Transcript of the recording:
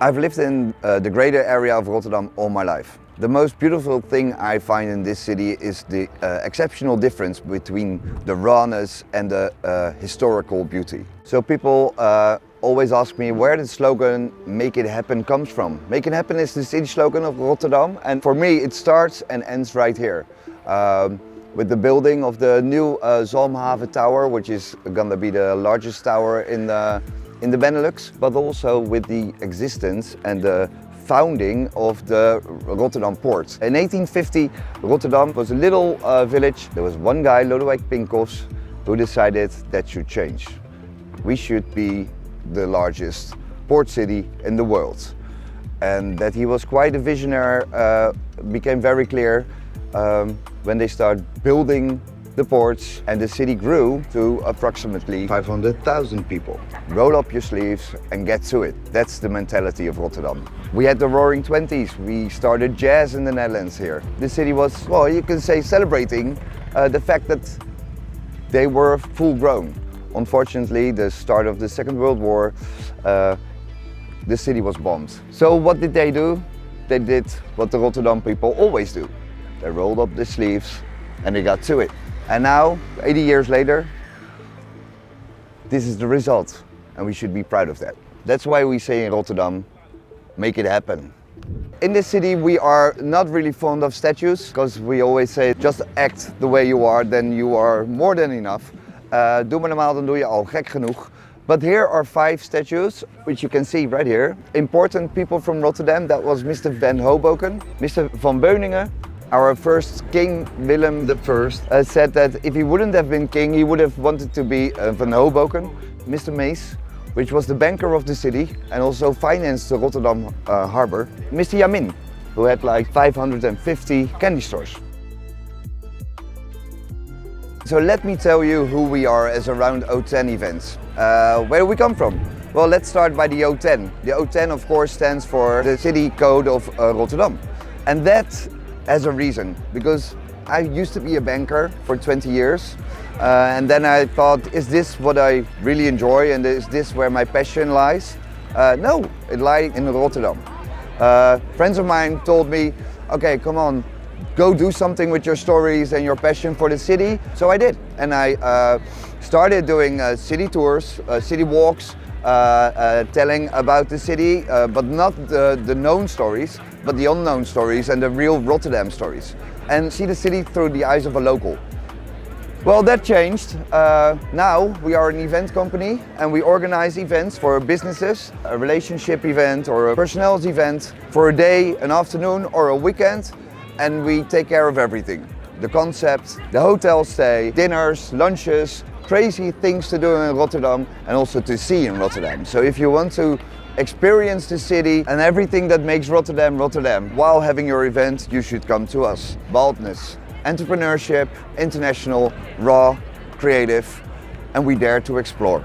I've lived in the greater area of Rotterdam all my life. The most beautiful thing I find in this city is the exceptional difference between the rawness and the historical beauty. So people always ask me where the slogan "Make it happen" comes from. Make it happen is the city slogan of Rotterdam, and for me it starts and ends right here. With the building of the new Zalmhaven Tower, which is going to be the largest tower in the Benelux, but also with the existence and the founding of the Rotterdam port. In 1850, Rotterdam was a little village. There was one guy, Lodewijk Pincoffs, who decided that should change. We should be the largest port city in the world. And that he was quite a visionary became very clear when they started building the ports, and the city grew to approximately 500,000 people. Roll up your sleeves and get to it. That's the mentality of Rotterdam. We had the Roaring 20s. We started jazz in the Netherlands here. The city was, well, you can say, celebrating the fact that they were full grown. Unfortunately, the start of the Second World War, the city was bombed. So what did they do? They did what the Rotterdam people always do. They rolled up their sleeves and they got to it. And now, 80 years later, this is the result, and we should be proud of that. That's why we say in Rotterdam, make it happen. In this city we are not really fond of statues, because we always say just act the way you are, then you are more than enough. Doe maar normaal, dan doe je al gek genoeg. But here are 5 statues, which you can see right here. Important people from Rotterdam. That was Mr. Van Hoboken, Mr. Van Beuningen. Our first king, Willem I, said that if he wouldn't have been king, he would have wanted to be Van Hoboken. Mr. Maes, which was the banker of the city and also financed the Rotterdam harbor. Mr. Yamin, who had like 550 candy stores. So let me tell you who we are as Around010 events. Where do we come from? Well, let's start by the O10. The O10 of course stands for the city code of Rotterdam. And that has a reason, because I used to be a banker for 20 years and then I thought, is this what I really enjoy and is this where my passion lies? No, it lies in Rotterdam. Friends of mine told me, okay, come on, go do something with your stories and your passion for the city. So I did, and I started doing city tours, city walks, telling about the city, but not the known stories, but the unknown stories and the real Rotterdam stories, and see the city through the eyes of a local. Well, that changed. Now we are an event company and we organize events for businesses, a relationship event or a personnel event for a day, an afternoon or a weekend, and we take care of everything. The concept, the hotel stay, dinners, lunches, crazy things to do in Rotterdam and also to see in Rotterdam. So if you want to experience the city and everything that makes Rotterdam Rotterdam while having your event, you should come to us. Boldness, entrepreneurship, international, raw, creative, and we dare to explore.